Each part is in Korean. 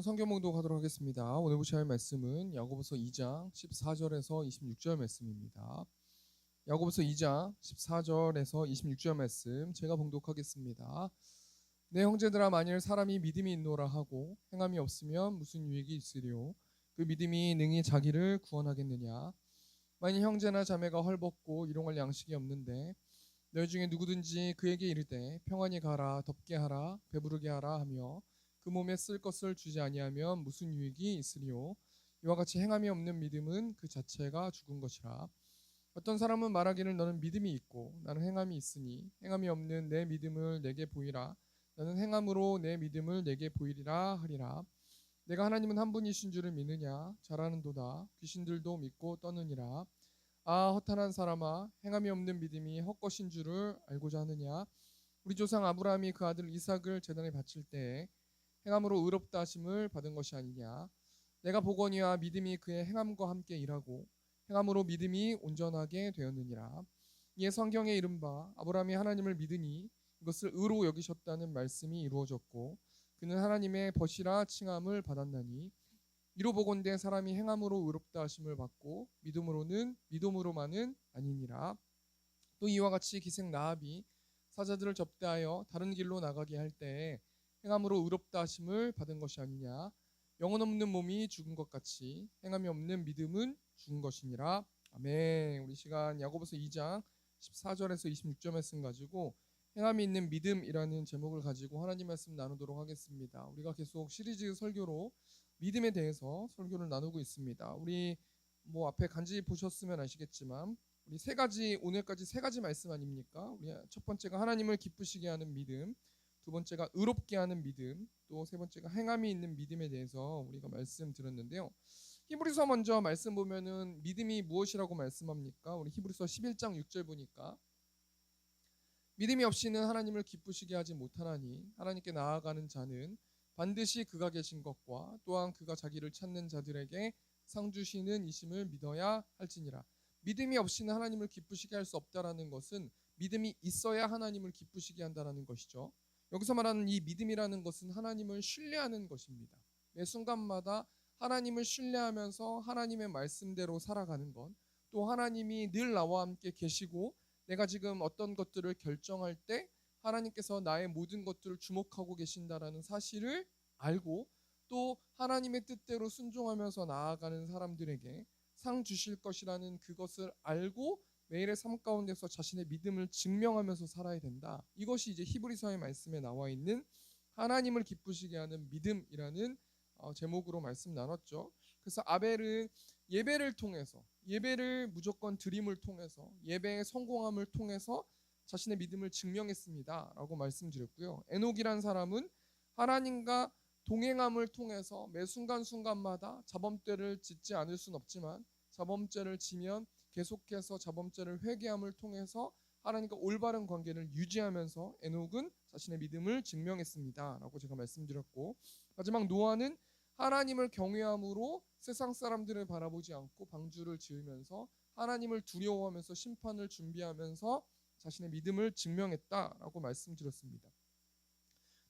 성경 봉독하도록 하겠습니다. 오늘 보셔야 할 말씀은 야고보서 2장 14절에서 26절 말씀입니다. 야고보서 2장 14절에서 26절 말씀 제가 봉독하겠습니다. 내 형제들아, 만일 사람이 믿음이 있노라 하고 행함이 없으면 무슨 유익이 있으리요? 그 믿음이 능히 자기를 구원하겠느냐? 만일 형제나 자매가 헐벗고 일용할 양식이 없는데 너희 중에 누구든지 그에게 이르되 평안히 가라, 덥게 하라, 배부르게 하라 하며 그 몸에 쓸 것을 주지 아니하면 무슨 유익이 있으리요? 이와 같이 행함이 없는 믿음은 그 자체가 죽은 것이라. 어떤 사람은 말하기를 너는 믿음이 있고 나는 행함이 있으니 행함이 없는 내 믿음을 내게 보이라. 나는 행함으로 내 믿음을 내게 보이리라 하리라. 내가 하나님은 한 분이신 줄을 믿느냐? 잘하는도다. 귀신들도 믿고 떠느니라. 아, 허탄한 사람아, 행함이 없는 믿음이 헛것인 줄을 알고자 하느냐? 우리 조상 아브라함이 그 아들 이삭을 제단에 바칠 때에 행함으로 의롭다 하심을 받은 것이 아니냐? 내가 보거니와 믿음이 그의 행함과 함께 일하고 행함으로 믿음이 온전하게 되었느니라. 이에 성경에 이른 바 아브라함이 하나님을 믿으니 이것을 의로 여기셨다는 말씀이 이루어졌고 그는 하나님의 벗이라 칭함을 받았나니, 이로 보건대 사람이 행함으로 의롭다 하심을 받고 믿음으로만은 아니니라. 또 이와 같이 기생 라합이 사자들을 접대하여 다른 길로 나가게 할 때에 행함으로 의롭다 하심을 받은 것이 아니냐? 영혼 없는 몸이 죽은 것 같이 행함이 없는 믿음은 죽은 것이니라. 아멘. 우리 시간 야고보서 2장 14절에서 26절 말씀 가지고 행함이 있는 믿음이라는 제목을 가지고 하나님 말씀 나누도록 하겠습니다. 우리가 계속 시리즈 설교로 믿음에 대해서 설교를 나누고 있습니다. 우리 앞에 간지 보셨으면 아시겠지만 우리 오늘까지 세 가지 말씀 아닙니까? 우리 첫 번째가 하나님을 기쁘시게 하는 믿음, 두 번째가 의롭게 하는 믿음, 또 세 번째가 행함이 있는 믿음에 대해서 우리가 말씀 드렸는데요. 히브리서 먼저 말씀 보면은 믿음이 무엇이라고 말씀합니까? 우리 히브리서 11장 6절 보니까 믿음이 없이는 하나님을 기쁘시게 하지 못하나니 하나님께 나아가는 자는 반드시 그가 계신 것과 또한 그가 자기를 찾는 자들에게 상 주시는 이심을 믿어야 할지니라. 믿음이 없이는 하나님을 기쁘시게 할 수 없다라는 것은 믿음이 있어야 하나님을 기쁘시게 한다라는 것이죠. 여기서 말하는 이 믿음이라는 것은 하나님을 신뢰하는 것입니다. 매 순간마다 하나님을 신뢰하면서 하나님의 말씀대로 살아가는 것, 또 하나님이 늘 나와 함께 계시고 내가 지금 어떤 것들을 결정할 때 하나님께서 나의 모든 것들을 주목하고 계신다라는 사실을 알고 또 하나님의 뜻대로 순종하면서 나아가는 사람들에게 상 주실 것이라는 그것을 알고 매일의 삶 가운데서 자신의 믿음을 증명하면서 살아야 된다. 이것이 이제 히브리서의 말씀에 나와 있는 하나님을 기쁘시게 하는 믿음이라는 제목으로 말씀 나눴죠. 그래서 아벨은 예배를 통해서, 예배를 무조건 드림을 통해서, 예배의 성공함을 통해서 자신의 믿음을 증명했습니다 라고 말씀드렸고요. 에녹이란 사람은 하나님과 동행함을 통해서 매 순간순간마다 자범죄를 짓지 않을 수는 없지만 자범죄를 지면 계속해서 자범죄를 회개함을 통해서 하나님과 올바른 관계를 유지하면서 에녹은 자신의 믿음을 증명했습니다 라고 제가 말씀드렸고, 마지막 노아는 하나님을 경외함으로 세상 사람들을 바라보지 않고 방주를 지으면서 하나님을 두려워하면서 심판을 준비하면서 자신의 믿음을 증명했다라고 말씀드렸습니다.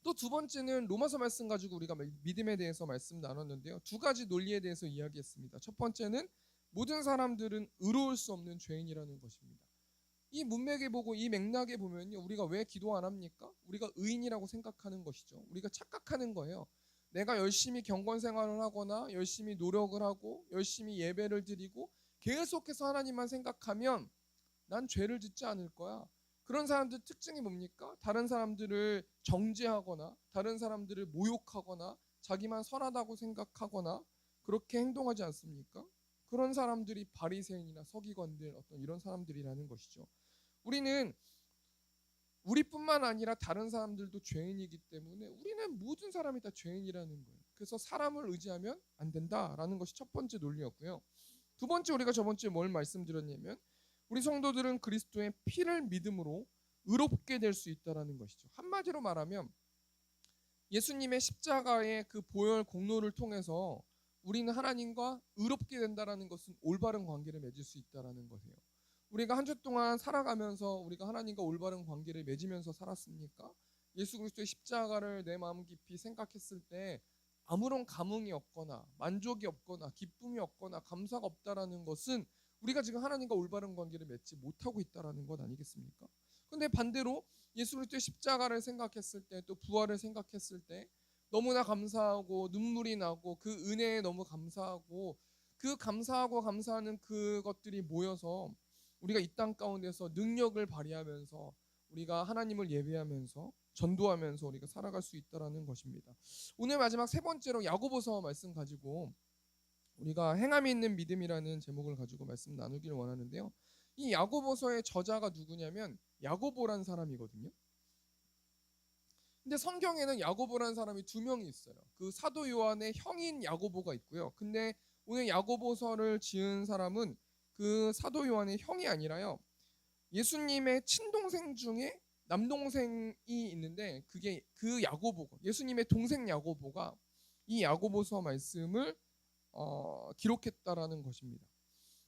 또 두 번째는 로마서 말씀 가지고 우리가 믿음에 대해서 말씀 나눴는데요. 두 가지 논리에 대해서 이야기했습니다. 첫 번째는 모든 사람들은 의로울 수 없는 죄인이라는 것입니다. 이 문맥에 보고 이 맥락에 보면요, 우리가 왜 기도 안 합니까? 우리가 의인이라고 생각하는 것이죠. 우리가 착각하는 거예요. 내가 열심히 경건 생활을 하거나 열심히 노력을 하고 열심히 예배를 드리고 계속해서 하나님만 생각하면 난 죄를 짓지 않을 거야. 그런 사람들 특징이 뭡니까? 다른 사람들을 정죄하거나 다른 사람들을 모욕하거나 자기만 선하다고 생각하거나 그렇게 행동하지 않습니까? 그런 사람들이 바리새인이나 서기관들, 어떤 이런 사람들이라는 것이죠. 우리는 우리뿐만 아니라 다른 사람들도 죄인이기 때문에 우리는 모든 사람이 다 죄인이라는 거예요. 그래서 사람을 의지하면 안 된다라는 것이 첫 번째 논리였고요. 두 번째, 우리가 저번 주에 뭘 말씀드렸냐면 우리 성도들은 그리스도의 피를 믿음으로 의롭게 될 수 있다라는 것이죠. 한마디로 말하면 예수님의 십자가의 그 보혈 공로를 통해서 우리는 하나님과 의롭게 된다라는 것은 올바른 관계를 맺을 수 있다라는 것이에요. 우리가 한 주 동안 살아가면서 우리가 하나님과 올바른 관계를 맺으면서 살았습니까? 예수 그리스도의 십자가를 내 마음 깊이 생각했을 때 아무런 감흥이 없거나 만족이 없거나 기쁨이 없거나 감사가 없다라는 것은 우리가 지금 하나님과 올바른 관계를 맺지 못하고 있다라는 것 아니겠습니까? 근데 반대로 예수 그리스도의 십자가를 생각했을 때 또 부활을 생각했을 때 너무나 감사하고 눈물이 나고 그 은혜에 너무 감사하고 그 감사하고 감사하는 그것들이 모여서 우리가 이 땅 가운데서 능력을 발휘하면서 우리가 하나님을 예배하면서 전도하면서 우리가 살아갈 수 있다라는 것입니다. 오늘 마지막 세 번째로 야고보서 말씀 가지고 우리가 행함이 있는 믿음이라는 제목을 가지고 말씀 나누기를 원하는데요. 이 야고보서의 저자가 누구냐면 야고보란 사람이거든요. 근데 성경에는 야고보라는 사람이 두 명이 있어요. 그 사도 요한의 형인 야고보가 있고요. 근데 오늘 야고보서를 지은 사람은 그 사도 요한의 형이 아니라요. 예수님의 친동생 중에 남동생이 있는데 그게 그 야고보고 예수님의 동생 야고보가 이 야고보서 말씀을 기록했다라는 것입니다.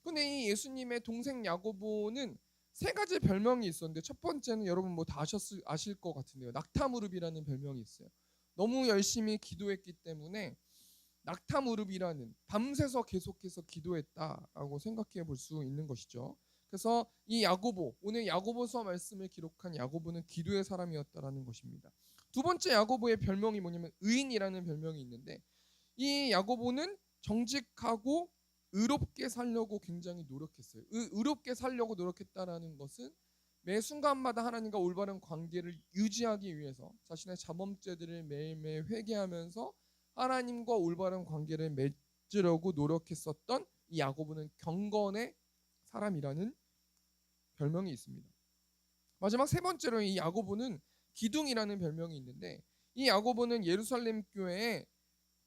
근데 이 예수님의 동생 야고보는 세 가지 별명이 있었는데 첫 번째는 여러분 뭐 다 아실 것 같은데요. 낙타무릎이라는 별명이 있어요. 너무 열심히 기도했기 때문에 낙타무릎이라는 밤새서 계속해서 기도했다라고 생각해 볼 수 있는 것이죠. 그래서 이 야고보, 오늘 야고보서 말씀을 기록한 야고보는 기도의 사람이었다라는 것입니다. 두 번째 야고보의 별명이 뭐냐면 의인이라는 별명이 있는데 이 야고보는 정직하고 의롭게 살려고 굉장히 노력했어요. 의롭게 살려고 노력했다라는 것은 매 순간마다 하나님과 올바른 관계를 유지하기 위해서 자신의 자범죄들을 매일매일 회개하면서 하나님과 올바른 관계를 맺으려고 노력했었던 이 야고보는 경건의 사람이라는 별명이 있습니다. 마지막 세 번째로 이 야고보는 기둥이라는 별명이 있는데 이 야고보는 예루살렘 교회에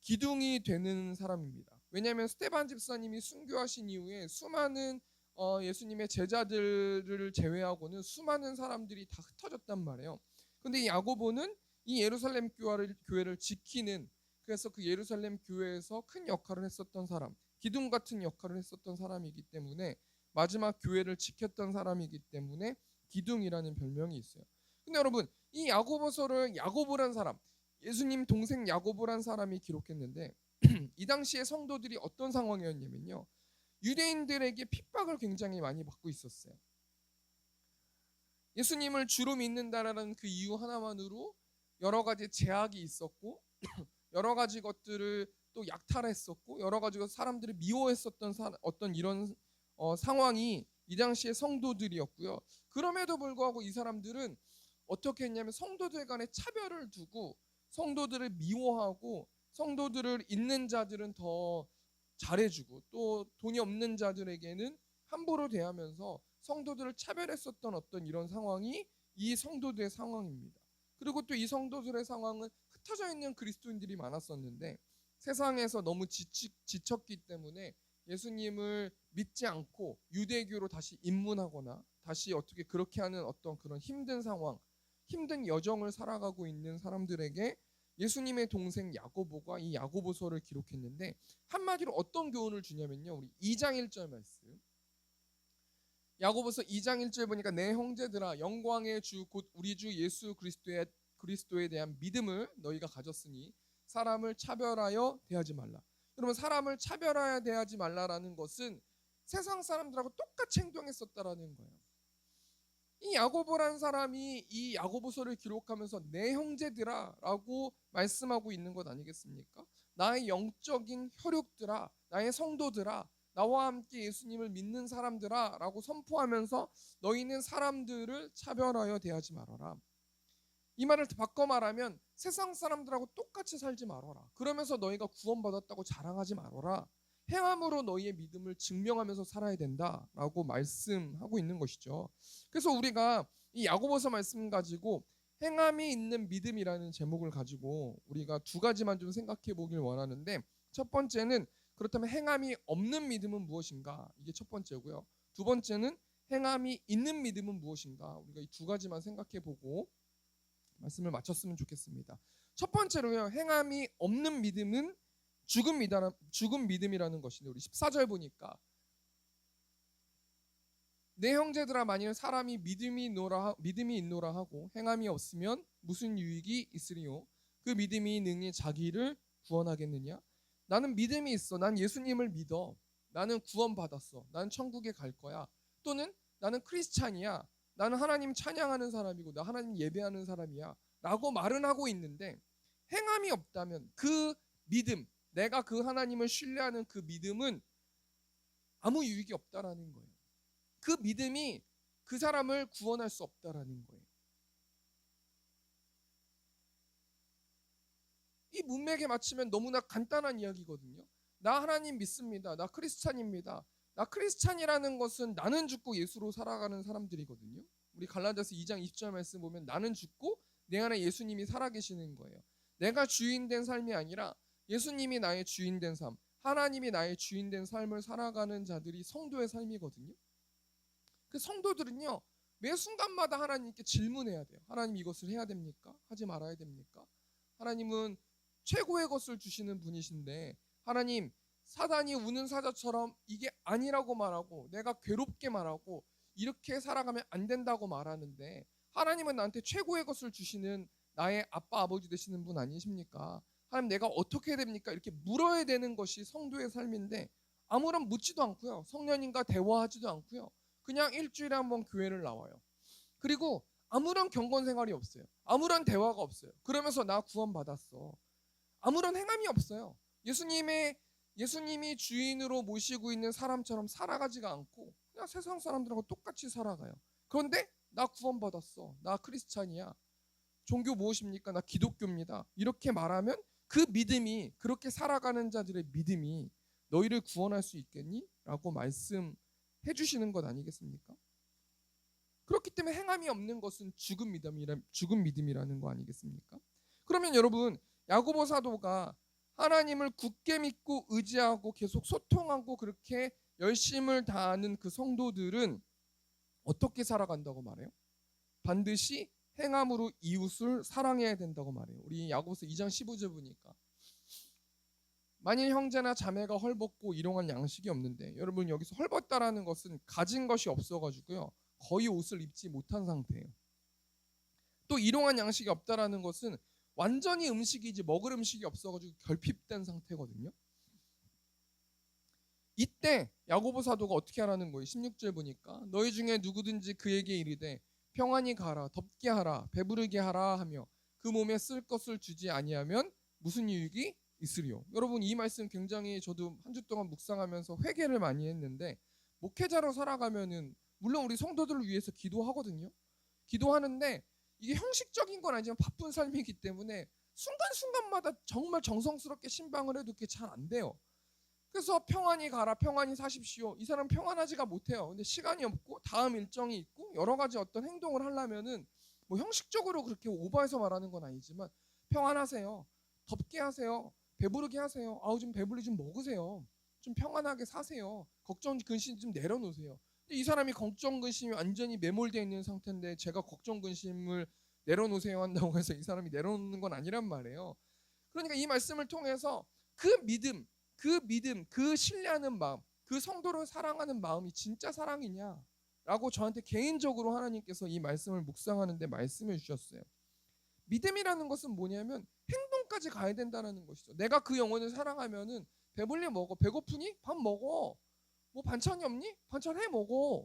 기둥이 되는 사람입니다. 왜냐하면 스데반 집사님이 순교하신 이후에 수많은 예수님의 제자들을 제외하고는 수많은 사람들이 다 흩어졌단 말이에요. 근데 이 야고보는 이 예루살렘 교회를 지키는 그래서 그 예루살렘 교회에서 큰 역할을 했었던 사람, 기둥 같은 역할을 했었던 사람이기 때문에 마지막 교회를 지켰던 사람이기 때문에 기둥이라는 별명이 있어요. 근데 여러분 이 야고보서를 야고보란 사람 예수님 동생 야고보란 사람이 기록했는데 이 당시에 성도들이 어떤 상황이었냐면요. 유대인들에게 핍박을 굉장히 많이 받고 있었어요. 예수님을 주로 믿는다라는 그 이유 하나만으로 여러 가지 제약이 있었고 여러 가지 것들을 또 약탈했었고 여러 가지 사람들을 미워했었던 어떤 이런 상황이 이 당시의 성도들이었고요. 그럼에도 불구하고 이 사람들은 어떻게 했냐면 성도들 간에 차별을 두고 성도들을 미워하고 성도들을 있는 자들은 더 잘해주고 또 돈이 없는 자들에게는 함부로 대하면서 성도들을 차별했었던 어떤 이런 상황이 이 성도들의 상황입니다. 그리고 또 이 성도들의 상황은 흩어져 있는 그리스도인들이 많았었는데 세상에서 너무 지쳤기 때문에 예수님을 믿지 않고 유대교로 다시 입문하거나 다시 어떻게 그렇게 하는 어떤 그런 힘든 상황, 힘든 여정을 살아가고 있는 사람들에게 예수님의 동생 야고보가 이 야고보서를 기록했는데 한마디로 어떤 교훈을 주냐면요. 우리 2장 1절 말씀. 야고보서 2장 1절 보니까 내 형제들아 영광의 주 곧 우리 주 예수 그리스도에 대한 믿음을 너희가 가졌으니 사람을 차별하여 대하지 말라. 여러분 사람을 차별하여 대하지 말라라는 것은 세상 사람들하고 똑같이 행동했었다라는 거예요. 이 야고보라는 사람이 이 야고보서를 기록하면서 내 형제들아라고 말씀하고 있는 것 아니겠습니까? 나의 영적인 혈육들아, 나의 성도들아, 나와 함께 예수님을 믿는 사람들아라고 선포하면서 너희는 사람들을 차별하여 대하지 말아라. 이 말을 바꿔 말하면 세상 사람들하고 똑같이 살지 말아라. 그러면서 너희가 구원받았다고 자랑하지 말아라. 행함으로 너희의 믿음을 증명하면서 살아야 된다라고 말씀하고 있는 것이죠. 그래서 우리가 이 야고보서 말씀 가지고 행함이 있는 믿음이라는 제목을 가지고 우리가 두 가지만 좀 생각해 보길 원하는데 첫 번째는 그렇다면 행함이 없는 믿음은 무엇인가? 이게 첫 번째고요. 두 번째는 행함이 있는 믿음은 무엇인가? 우리가 이 두 가지만 생각해 보고 말씀을 마쳤으면 좋겠습니다. 첫 번째로요. 행함이 없는 믿음은 죽은 믿음이라는 것인데 우리 14절 보니까 내 형제들아, 만일 사람이 믿음이 있노라 하고 행함이 없으면 무슨 유익이 있으리요? 그 믿음이 능히 자기를 구원하겠느냐? 나는 믿음이 있어. 난 예수님을 믿어. 나는 구원받았어. 나는 천국에 갈 거야. 또는 나는 크리스찬이야. 나는 하나님 찬양하는 사람이고 나 하나님 예배하는 사람이야. 라고 말은 하고 있는데 행함이 없다면 그 믿음, 내가 그 하나님을 신뢰하는 그 믿음은 아무 유익이 없다라는 거예요. 그 믿음이 그 사람을 구원할 수 없다라는 거예요. 이 문맥에 맞추면 너무나 간단한 이야기거든요. 나 하나님 믿습니다. 나 크리스찬입니다. 나 크리스찬이라는 것은 나는 죽고 예수로 살아가는 사람들이거든요. 우리 갈라디아서 2장 20절 말씀 보면 나는 죽고 내 안에 예수님이 살아계시는 거예요. 내가 주인 된 삶이 아니라 예수님이 나의 주인 된 삶, 하나님이 나의 주인 된 삶을 살아가는 자들이 성도의 삶이거든요. 그 성도들은요, 매 순간마다 하나님께 질문해야 돼요. 하나님, 이것을 해야 됩니까? 하지 말아야 됩니까? 하나님은 최고의 것을 주시는 분이신데 하나님, 사단이 우는 사자처럼 이게 아니라고 말하고 내가 괴롭게 말하고 이렇게 살아가면 안 된다고 말하는데 하나님은 나한테 최고의 것을 주시는 나의 아빠 아버지 되시는 분 아니십니까? 하나님, 내가 어떻게 해야 됩니까? 이렇게 물어야 되는 것이 성도의 삶인데 아무런 묻지도 않고요. 성령님과 대화하지도 않고요. 그냥 일주일에 한 번 교회를 나와요. 그리고 아무런 경건 생활이 없어요. 아무런 대화가 없어요. 그러면서 나 구원받았어. 아무런 행함이 없어요. 예수님이 주인으로 모시고 있는 사람처럼 살아가지가 않고 그냥 세상 사람들하고 똑같이 살아가요. 그런데 나 구원받았어. 나 크리스찬이야. 종교 무엇입니까? 나 기독교입니다. 이렇게 말하면 그 믿음이, 그렇게 살아가는 자들의 믿음이 너희를 구원할 수 있겠니? 라고 말씀해 주시는 것 아니겠습니까? 그렇기 때문에 행함이 없는 것은 죽은 믿음이라는 거 아니겠습니까? 그러면 여러분, 야고보 사도가 하나님을 굳게 믿고 의지하고 계속 소통하고 그렇게 열심을 다하는 그 성도들은 어떻게 살아간다고 말해요? 반드시 행함으로 이웃을 사랑해야 된다고 말해요. 우리 야고보서 2장 15절 보니까 만일 형제나 자매가 헐벗고 일용할 양식이 없는데, 여러분 여기서 헐벗다라는 것은 가진 것이 없어가지고요, 거의 옷을 입지 못한 상태예요. 또 일용할 양식이 없다라는 것은 완전히 음식이지 먹을 음식이 없어가지고 결핍된 상태거든요. 이때 야고보 사도가 어떻게 하라는 거예요? 16절 보니까 너희 중에 누구든지 그에게 이르되 평안히 가라, 덥게 하라, 배부르게 하라 하며 그 몸에 쓸 것을 주지 아니하면 무슨 유익이 있으리요? 여러분, 이 말씀 굉장히 저도 한 주 동안 묵상하면서 회개를 많이 했는데, 목회자로 살아가면은 물론 우리 성도들을 위해서 기도하거든요. 기도하는데 이게 형식적인 건 아니지만 바쁜 삶이기 때문에 순간순간마다 정말 정성스럽게 신방을 해도 그게 잘 안 돼요. 그래서 평안히 가라, 평안히 사십시오. 이 사람 평안하지가 못해요. 근데 시간이 없고 다음 일정이 있고 여러 가지 어떤 행동을 하려면은 뭐 형식적으로 그렇게 오버해서 말하는 건 아니지만 평안하세요. 덥게 하세요. 배부르게 하세요. 아우, 좀 배불리 좀 먹으세요. 좀 평안하게 사세요. 걱정 근심 좀 내려놓으세요. 근데 이 사람이 걱정 근심이 완전히 매몰되어 있는 상태인데 제가 걱정 근심을 내려놓으세요 한다고 해서 이 사람이 내려놓는 건 아니란 말이에요. 그러니까 이 말씀을 통해서 그 믿음, 그 신뢰하는 마음, 그 성도를 사랑하는 마음이 진짜 사랑이냐? 라고 저한테 개인적으로 하나님께서 이 말씀을 묵상하는데 말씀해 주셨어요. 믿음이라는 것은 뭐냐면 행동까지 가야 된다는 것이죠. 내가 그 영혼을 사랑하면은 배불리 먹어. 배고프니? 밥 먹어. 뭐 반찬이 없니? 반찬 해 먹어.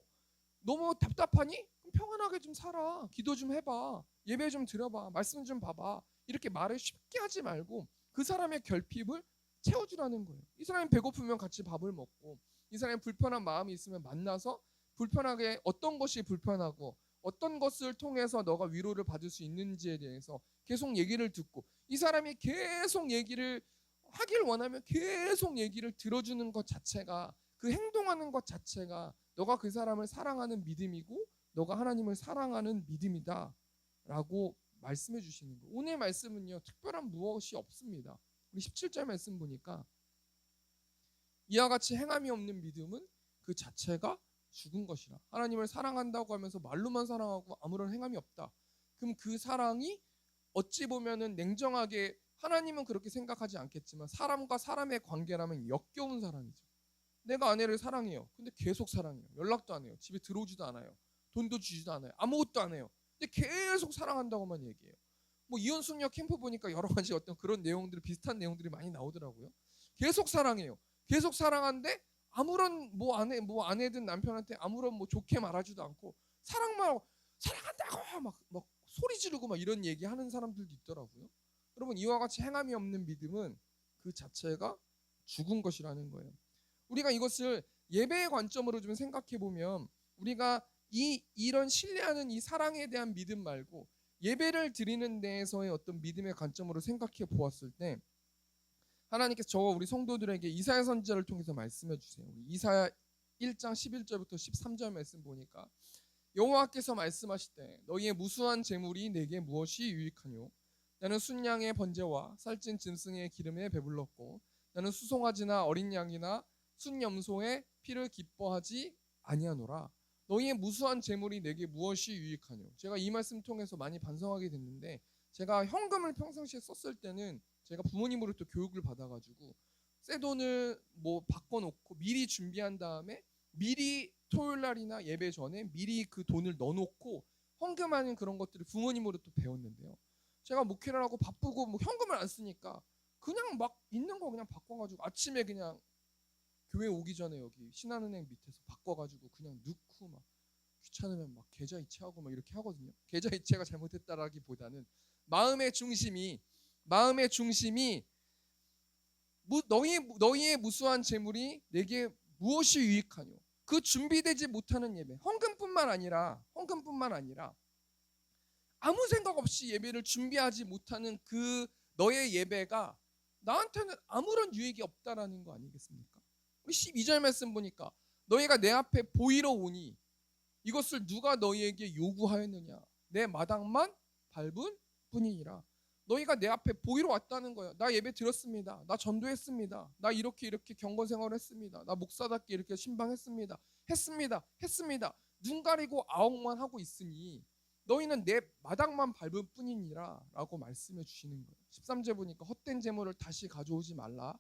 너무 답답하니? 그럼 평안하게 좀 살아. 기도 좀 해봐. 예배 좀 드려봐. 말씀 좀 봐봐. 이렇게 말을 쉽게 하지 말고 그 사람의 결핍을 채워주라는 거예요. 이 사람이 배고프면 같이 밥을 먹고, 이 사람이 불편한 마음이 있으면 만나서 불편하게 어떤 것이 불편하고 어떤 것을 통해서 너가 위로를 받을 수 있는지에 대해서 계속 얘기를 듣고, 이 사람이 계속 얘기를 하길 원하면 계속 얘기를 들어주는 것 자체가, 그 행동하는 것 자체가 너가 그 사람을 사랑하는 믿음이고 너가 하나님을 사랑하는 믿음이다 라고 말씀해 주시는 거예요. 오늘 말씀은요, 특별한 무엇이 없습니다. 우리 17절 말씀 보니까 이와 같이 행함이 없는 믿음은 그 자체가 죽은 것이라. 하나님을 사랑한다고 하면서 말로만 사랑하고 아무런 행함이 없다. 그럼 그 사랑이 어찌 보면은 냉정하게, 하나님은 그렇게 생각하지 않겠지만 사람과 사람의 관계라면 역겨운 사랑이죠. 내가 아내를 사랑해요. 근데 계속 사랑해요. 연락도 안 해요. 집에 들어오지도 않아요. 돈도 주지도 않아요. 아무것도 안 해요. 근데 계속 사랑한다고만 얘기해요. 뭐 이혼숙녀 캠프 보니까 여러 가지 어떤 그런 내용들, 비슷한 내용들이 많이 나오더라고요. 계속 사랑해요. 계속 사랑하는데 아무런 뭐 아내든 남편한테 아무런 뭐 좋게 말하지도 않고 사랑만 하고 사랑한다고 막 소리 지르고 막 이런 얘기하는 사람들도 있더라고요. 여러분, 이와 같이 행함이 없는 믿음은 그 자체가 죽은 것이라는 거예요. 우리가 이것을 예배의 관점으로 좀 생각해 보면, 우리가 이런 신뢰하는 이 사랑에 대한 믿음 말고 예배를 드리는 데에서의 어떤 믿음의 관점으로 생각해 보았을 때, 하나님께서 저와 우리 성도들에게 이사야 선지자를 통해서 말씀해 주세요. 우리 이사야 1장 11절부터 13절 말씀 보니까, 여호와께서 말씀하시되 너희의 무수한 재물이 내게 무엇이 유익하뇨? 나는 순양의 번제와 살찐 짐승의 기름에 배불렀고, 나는 수송아지나 어린 양이나 순염소의 피를 기뻐하지 아니하노라. 너희의 무수한 재물이 내게 무엇이 유익하뇨? 제가 이 말씀 통해서 많이 반성하게 됐는데, 제가 현금을 평상시에 썼을 때는 제가 부모님으로부터 교육을 받아가지고 새 돈을 뭐 바꿔놓고 미리 준비한 다음에 미리 토요일 날이나 예배 전에 미리 그 돈을 넣어놓고 헌금하는 그런 것들을 부모님으로부터 배웠는데요. 제가 목회를 하고 바쁘고 뭐 현금을 안 쓰니까 그냥 막 있는 거 그냥 바꿔가지고 아침에 그냥 교회 오기 전에 여기 신한은행 밑에서 바꿔가지고 그냥 넣고 막 귀찮으면 막 계좌 이체하고 막 이렇게 하거든요. 계좌 이체가 잘못했다라기보다는 마음의 중심이 너희의 무수한 재물이 내게 무엇이 유익하뇨? 그 준비되지 못하는 예배, 헌금뿐만 아니라 아무 생각 없이 예배를 준비하지 못하는 그 너의 예배가 나한테는 아무런 유익이 없다라는 거 아니겠습니까? 우리 12절 말씀 보니까 너희가 내 앞에 보이러 오니 이것을 누가 너희에게 요구하였느냐? 내 마당만 밟은 뿐이니라. 너희가 내 앞에 보이러 왔다는 거예요. 나 예배 드렸습니다. 나 전도했습니다. 나 이렇게 경건 생활했습니다. 나 목사답게 이렇게 신방했습니다. 했습니다. 눈 가리고 아웅만 하고 있으니 너희는 내 마당만 밟을 뿐이니라 라고 말씀해 주시는 거예요. 13절 보니까 헛된 재물을 다시 가져오지 말라.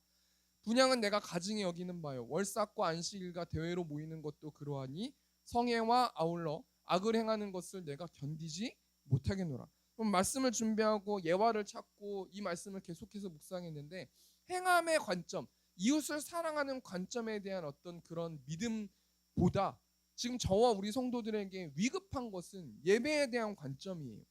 분양은 내가 가증히 여기는 바요. 월삭과 안식일과 대회로 모이는 것도 그러하니 성회와 아울러 악을 행하는 것을 내가 견디지 못하겠노라. 그럼 말씀을 준비하고 예화를 찾고 이 말씀을 계속해서 묵상했는데, 행함의 관점, 이웃을 사랑하는 관점에 대한 어떤 그런 믿음보다 지금 저와 우리 성도들에게 위급한 것은 예배에 대한 관점이에요.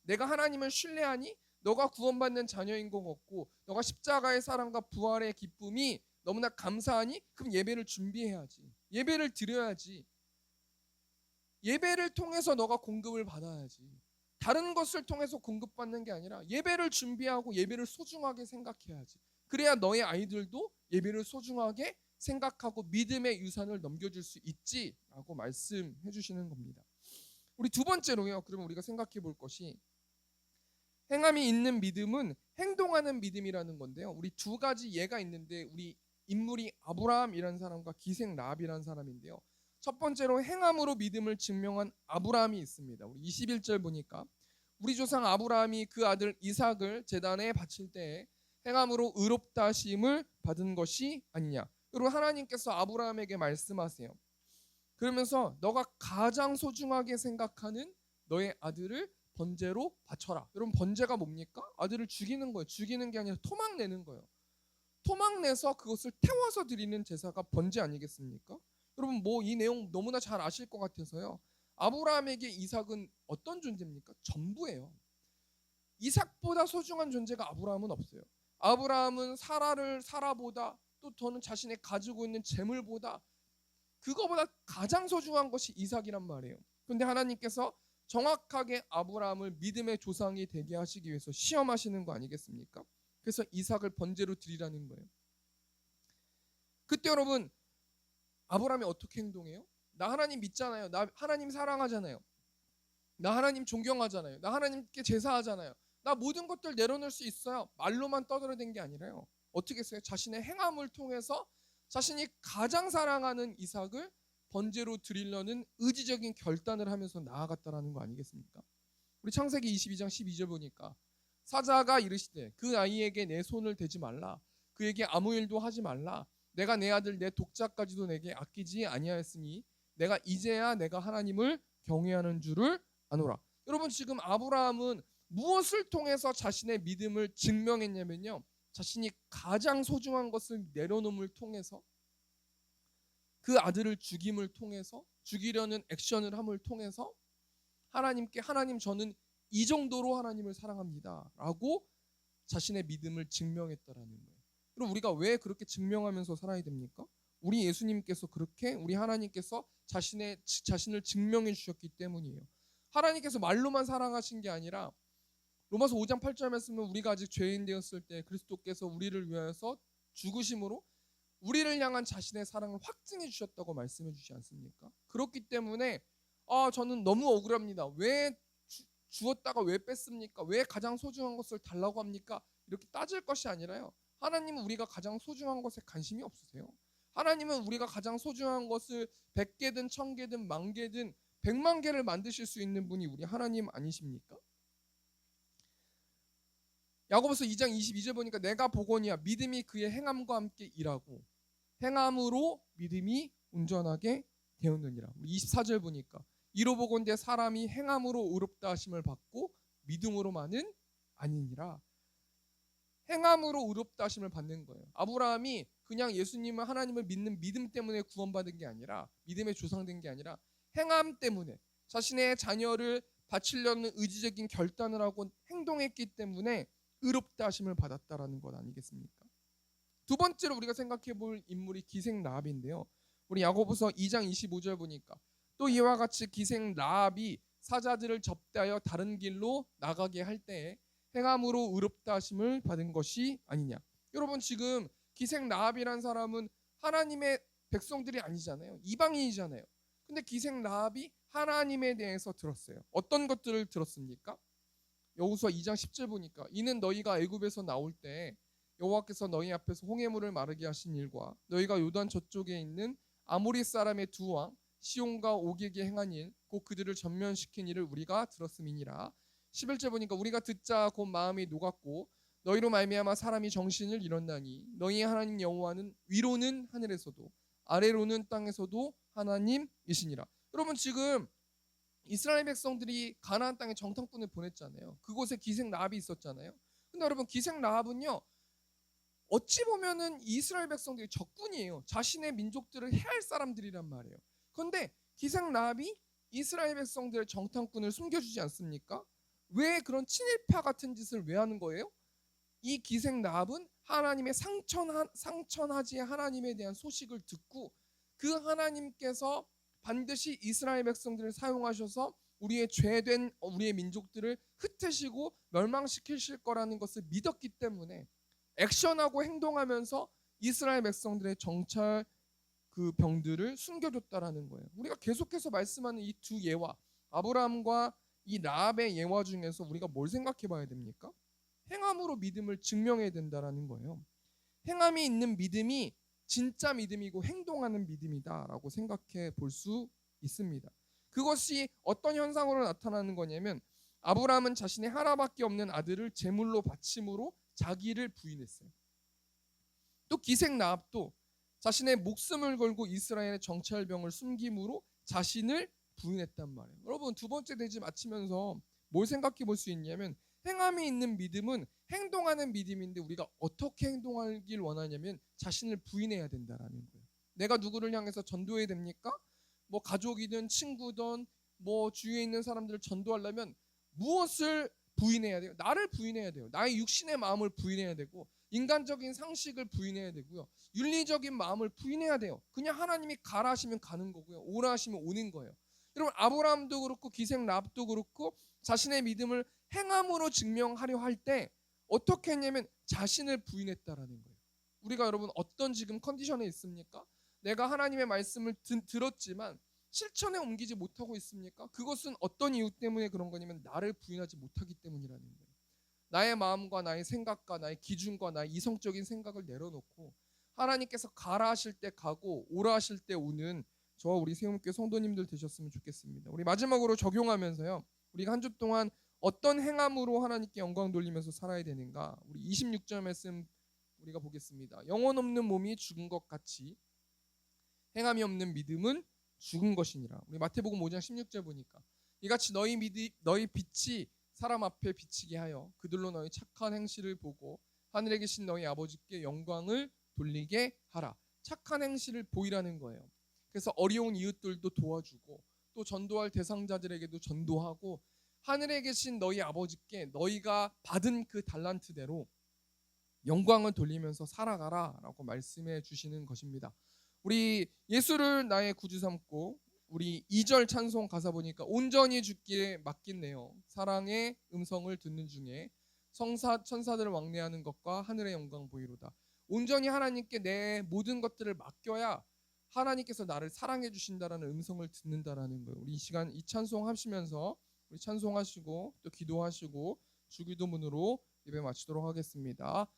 내가 하나님을 신뢰하니? 너가 구원받는 자녀인 것 같고 너가 십자가의 사랑과 부활의 기쁨이 너무나 감사하니? 그럼 예배를 준비해야지. 예배를 드려야지. 예배를 통해서 너가 공급을 받아야지. 다른 것을 통해서 공급받는 게 아니라 예배를 준비하고 예배를 소중하게 생각해야지. 그래야 너의 아이들도 예배를 소중하게 생각하고 믿음의 유산을 넘겨줄 수 있지라고 말씀해 주시는 겁니다. 우리 두 번째로요. 그러면 우리가 생각해 볼 것이, 행함이 있는 믿음은 행동하는 믿음이라는 건데요. 우리 두 가지 예가 있는데, 우리 인물이 아브라함이라는 사람과 기생 라합이라는 사람인데요. 첫 번째로 행함으로 믿음을 증명한 아브라함이 있습니다. 우리 21절 보니까 우리 조상 아브라함이 그 아들 이삭을 제단에 바칠 때에 행함으로 의롭다 하심을 받은 것이 아니냐. 여러분, 하나님께서 아브라함에게 말씀하세요. 그러면서 너가 가장 소중하게 생각하는 너의 아들을 번제로 바쳐라. 여러분, 번제가 뭡니까? 아들을 죽이는 거예요. 죽이는 게 아니라 토막 내는 거예요. 토막 내서 그것을 태워서 드리는 제사가 번제 아니겠습니까? 여러분, 뭐 이 내용 너무나 잘 아실 것 같아서요. 아브라함에게 이삭은 어떤 존재입니까? 전부예요. 이삭보다 소중한 존재가 아브라함은 없어요. 아브라함은 사라보다, 또 저는 자신의 가지고 있는 재물보다, 그거보다 가장 소중한 것이 이삭이란 말이에요. 그런데 하나님께서 정확하게 아브라함을 믿음의 조상이 되게 하시기 위해서 시험하시는 거 아니겠습니까? 그래서 이삭을 번제로 드리라는 거예요. 그때 여러분, 아브라함이 어떻게 행동해요? 나 하나님 믿잖아요. 나 하나님 사랑하잖아요. 나 하나님 존경하잖아요. 나 하나님께 제사하잖아요. 나 모든 것들 내려놓을 수 있어요. 말로만 떠들어댄 게 아니라요. 어떻게 했어요? 자신의 행함을 통해서 자신이 가장 사랑하는 이삭을 번제로 드리려는 의지적인 결단을 하면서 나아갔다라는 거 아니겠습니까? 우리 창세기 22장 12절 보니까 사자가 이르시되 그 아이에게 내 손을 대지 말라. 그에게 아무 일도 하지 말라. 내가 내 아들 내 독자까지도 내게 아끼지 아니하였으니 내가 이제야 내가 하나님을 경외하는 줄을 아노라. 여러분, 지금 아브라함은 무엇을 통해서 자신의 믿음을 증명했냐면요, 자신이 가장 소중한 것을 내려놓음을 통해서, 그 아들을 죽임을 통해서, 죽이려는 액션을 함을 통해서 하나님께, 하나님 저는 이 정도로 하나님을 사랑합니다 라고 자신의 믿음을 증명했다라는 거예요. 그럼 우리가 왜 그렇게 증명하면서 살아야 됩니까? 우리 예수님께서 그렇게, 우리 하나님께서 자신을 증명해 주셨기 때문이에요. 하나님께서 말로만 사랑하신 게 아니라 로마서 5장 8절 말씀은 우리가 아직 죄인 되었을 때 그리스도께서 우리를 위하여서 죽으심으로 우리를 향한 자신의 사랑을 확증해 주셨다고 말씀해 주지 않습니까? 그렇기 때문에 저는 너무 억울합니다. 왜 주었다가 왜 뺐습니까? 왜 가장 소중한 것을 달라고 합니까? 이렇게 따질 것이 아니라요, 하나님은 우리가 가장 소중한 것에 관심이 없으세요. 하나님은 우리가 가장 소중한 것을 100개든 1000개든 10,000개든 100만 개를 만드실 수 있는 분이 우리 하나님 아니십니까? 야고보서 2장 22절 보니까 내가 보거니와 믿음이 그의 행함과 함께 일하고 행함으로 믿음이 온전하게 되었느니라. 24절 보니까 이로 보건대 사람이 행함으로 의롭다 하심을 받고 믿음으로만은 아니니라. 행함으로 의롭다 하심을 받는 거예요. 아브라함이 그냥 예수님을, 하나님을 믿는 믿음 때문에 구원받은 게 아니라, 믿음의 조상된 게 아니라 행함 때문에, 자신의 자녀를 바치려는 의지적인 결단을 하고 행동했기 때문에 의롭다 하심을 받았다라는 것 아니겠습니까? 두 번째로 우리가 생각해 볼 인물이 기생 라합인데요, 우리 야고보서 2장 25절 보니까 또 이와 같이 기생 라합이 사자들을 접대하여 다른 길로 나가게 할 때에 행함으로 의롭다 하심을 받은 것이 아니냐. 여러분, 지금 기생 라합이란 사람은 하나님의 백성들이 아니잖아요. 이방인이잖아요. 근데 기생 라합이 하나님에 대해서 들었어요. 어떤 것들을 들었습니까? 여호수아 2장 10절 보니까 이는 너희가 애굽에서 나올 때 여호와께서 너희 앞에서 홍해물을 마르게 하신 일과 너희가 요단 저쪽에 있는 아모리 사람의 두 왕 시온과 오게게 행한 일 곧 그들을 전면시킨 일을 우리가 들었음이니라. 11절 보니까 우리가 듣자 곧 마음이 녹았고 너희로 말미암아 사람이 정신을 잃었나니 너희 하나님 여호와는 위로는 하늘에서도 아래로는 땅에서도 하나님이시니라. 여러분, 지금 이스라엘 백성들이 가나안 땅에 정탐꾼을 보냈잖아요. 그곳에 기생 라합이 있었잖아요. 근데 여러분, 기생 라합은요, 어찌 보면은 이스라엘 백성들이 적군이에요. 자신의 민족들을 해할 사람들이란 말이에요. 그런데 기생 라합이 이스라엘 백성들의 정탐꾼을 숨겨주지 않습니까? 왜 그런 친일파 같은 짓을 왜 하는 거예요? 이 기생 라합은 하나님의 상천하지 하나님에 대한 소식을 듣고 그 하나님께서 반드시 이스라엘 백성들을 사용하셔서 우리의 죄된 우리의 민족들을 흩으시고 멸망시키실 거라는 것을 믿었기 때문에 액션하고 행동하면서 이스라엘 백성들의 정찰 그 병들을 숨겨줬다라는 거예요. 우리가 계속해서 말씀하는 이 두 예화, 아브라함과 이 라합의 예화 중에서 우리가 뭘 생각해 봐야 됩니까? 행함으로 믿음을 증명해야 된다라는 거예요. 행함이 있는 믿음이 진짜 믿음이고 행동하는 믿음이다라고 생각해 볼 수 있습니다. 그것이 어떤 현상으로 나타나는 거냐면 아브라함은 자신의 하나밖에 없는 아들을 제물로 바침으로 자기를 부인했어요. 또 기생 라합도 자신의 목숨을 걸고 이스라엘의 정찰병을 숨김으로 자신을 부인했단 말이에요. 여러분, 두 번째 대지 마치면서 뭘 생각해 볼 수 있냐면 행함이 있는 믿음은 행동하는 믿음인데 우리가 어떻게 행동하길 원하냐면 자신을 부인해야 된다라는 거예요. 내가 누구를 향해서 전도해야 됩니까? 뭐 가족이든 친구든 뭐 주위에 있는 사람들을 전도하려면 무엇을 부인해야 돼요? 나를 부인해야 돼요. 나의 육신의 마음을 부인해야 되고 인간적인 상식을 부인해야 되고요. 윤리적인 마음을 부인해야 돼요. 그냥 하나님이 가라 하시면 가는 거고요. 오라 하시면 오는 거예요. 여러분, 아브라함도 그렇고 기생 랍도 그렇고 자신의 믿음을 행함으로 증명하려 할 때 어떻게 했냐면 자신을 부인했다라는 거예요. 우리가 여러분 어떤 지금 컨디션에 있습니까? 내가 하나님의 말씀을 들었지만 실천에 옮기지 못하고 있습니까? 그것은 어떤 이유 때문에 그런 거냐면 나를 부인하지 못하기 때문이라는 거예요. 나의 마음과 나의 생각과 나의 기준과 나의 이성적인 생각을 내려놓고 하나님께서 가라 하실 때 가고 오라 하실 때 오는 저와 우리 세움교회 성도님들 되셨으면 좋겠습니다. 우리 마지막으로 적용하면서요, 우리가 한 주 동안 어떤 행함으로 하나님께 영광 돌리면서 살아야 되는가? 우리 26절 말씀 우리가 보겠습니다. 영혼 없는 몸이 죽은 것 같이 행함이 없는 믿음은 죽은 것이니라. 우리 마태복음 5장 16절 보니까 이같이 너희 빛이 사람 앞에 비치게 하여 그들로 너희 착한 행실을 보고 하늘에 계신 너희 아버지께 영광을 돌리게 하라. 착한 행실을 보이라는 거예요. 그래서 어려운 이웃들도 도와주고 또 전도할 대상자들에게도 전도하고 하늘에 계신 너희 아버지께 너희가 받은 그 달란트대로 영광을 돌리면서 살아가라라고 말씀해 주시는 것입니다. 우리 예수를 나의 구주 삼고 우리 2절 찬송 가사 보니까 온전히 주께 맡긴네요. 사랑의 음성을 듣는 중에 천사들을 왕래하는 것과 하늘의 영광 보이로다. 온전히 하나님께 내 모든 것들을 맡겨야 하나님께서 나를 사랑해 주신다라는 음성을 듣는다라는 거예요. 우리 이 시간 이 찬송 하시면서 우리 찬송하시고 또 기도하시고 주기도문으로 예배 마치도록 하겠습니다.